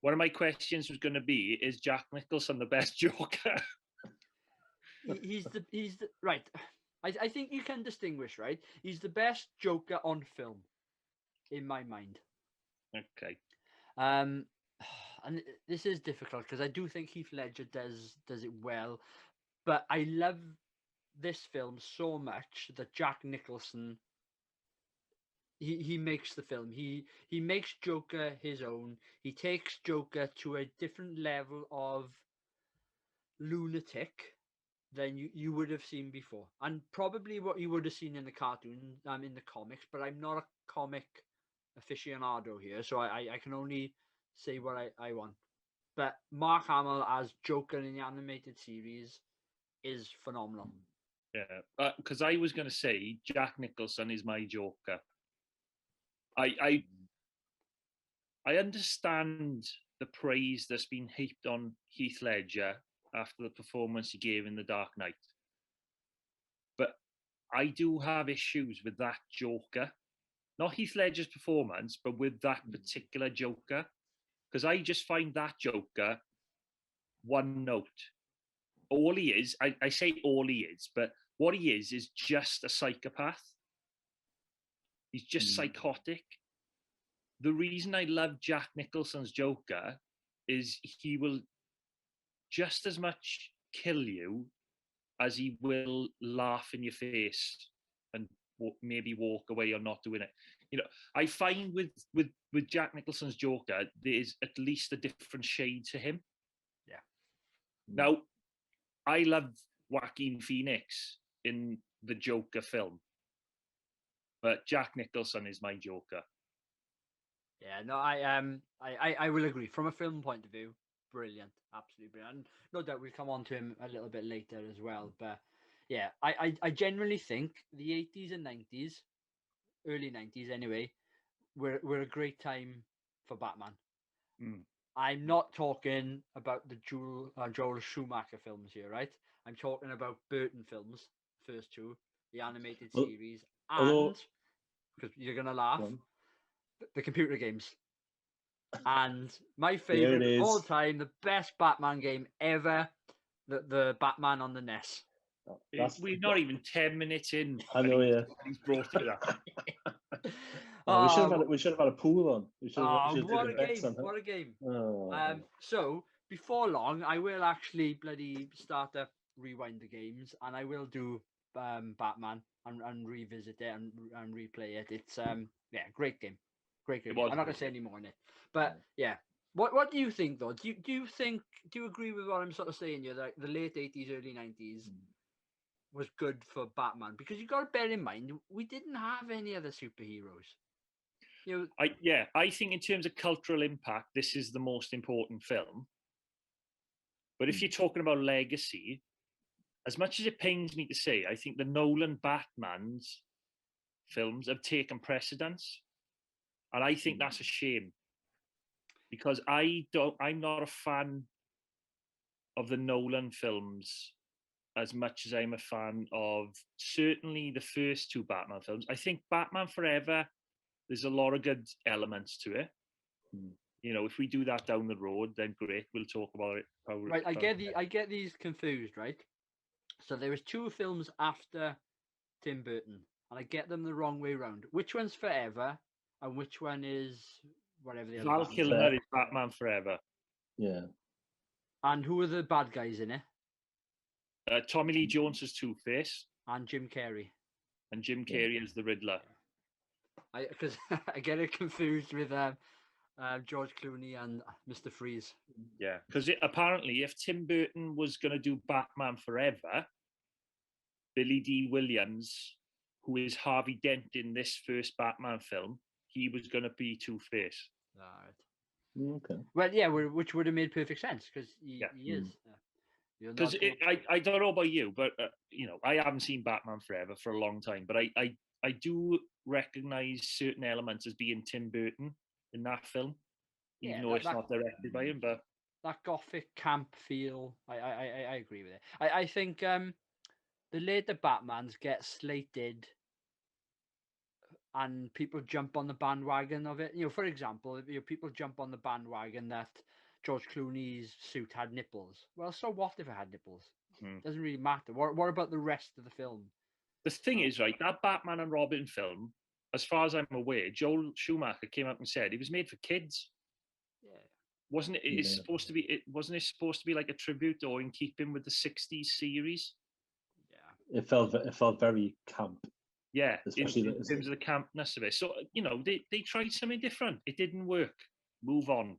One of my questions was going to be: is Jack Nicholson the best Joker? He's the right. I think you can distinguish, right? He's the best Joker on film, in my mind. Okay. And this is difficult because I do think Heath Ledger does it well, but I love this film so much that Jack Nicholson he makes the film. He makes Joker his own. He takes Joker to a different level of lunatic than you would have seen before, and probably what you would have seen in the cartoon, in the comics. But I'm not a comic aficionado here, so I can only say what I want. But Mark Hamill as Joker in the animated series is phenomenal. Yeah, because I was going to say Jack Nicholson is my Joker. I understand the praise that's been heaped on Heath Ledger after the performance he gave in The Dark Knight, but I do have issues with that Joker. Not Heath Ledger's performance, but with that particular Joker, because I just find that Joker one note. All he is, I say all he is, but what he is just a psychopath. He's just psychotic. The reason I love Jack Nicholson's Joker is he will just as much kill you as he will laugh in your face and maybe walk away or not doing it. You know, I find with Jack Nicholson's Joker, there's at least a different shade to him. Yeah. Now, I love Joaquin Phoenix in the Joker film, but Jack Nicholson is my Joker. Yeah, no, I will agree. From a film point of view, brilliant, absolutely brilliant. And no doubt we'll come on to him a little bit later as well. But yeah, I generally think the 80s and 90s, early 90s anyway, were a great time for Batman. I'm not talking about the Joel Schumacher films here, right? I'm talking about Burton films, first two, the animated series, and because you're gonna laugh, the computer games. And my favorite all time, the best Batman game ever, the Batman on the NES. We're not even 10 minutes in. I know, yeah. He's brought it up. We should have had a pool on. What a game! So before long, I will actually bloody start to rewind the games, and I will do Batman and revisit it and replay it. It's great game. Great game. I'm not gonna say any more on it, but yeah. What do you think though? Do you agree with what I'm sort of saying here? That the late 80s, early 90s was good for Batman, because you got to bear in mind we didn't have any other superheroes. You know, I think in terms of cultural impact, this is the most important film. But if you're talking about legacy, as much as it pains me to say, I think the Nolan Batman's films have taken precedence. And I think that's a shame, because I'm not a fan of the Nolan films as much as I'm a fan of certainly the first two Batman films. I think Batman Forever, there's a lot of good elements to it. You know, if we do that down the road, then great, we'll talk about it. Right, I get these confused, right? So there was two films after Tim Burton, and I get them the wrong way around. Which one's Forever, and which one is whatever the other? Val Kilmer is Batman Forever. Yeah. And who are the bad guys in it? Tommy Lee Jones as Two-Face. And Jim Carrey. And Jim Carrey as the Riddler. Because I get it confused with George Clooney and Mr. Freeze. Yeah, because apparently if Tim Burton was going to do Batman Forever, Billy D. Williams, who is Harvey Dent in this first Batman film, he was going to be Two-Face. All right. Okay. Well, yeah, which would have made perfect sense, because he is. Because I don't know about you, but I haven't seen Batman Forever for a long time, but I do recognize certain elements as being Tim Burton in that film, even though it's not directed by him. But that gothic camp feel, I agree with it. I think the later Batmans get slated and people jump on the bandwagon of it. For example, people jump on the bandwagon that George Clooney's suit had nipples. Well, so what if it had nipples? Doesn't really matter. What about the rest of the film? The thing is, right, that Batman and Robin film, as far as I'm aware, Joel Schumacher came out and said it was made for kids. Yeah. Wasn't it? It's supposed to be. It wasn't. It supposed to be like a tribute or in keeping with the '60s series. Yeah. It felt very camp. Yeah, especially in terms of the campness of it. So they tried something different. It didn't work. Move on.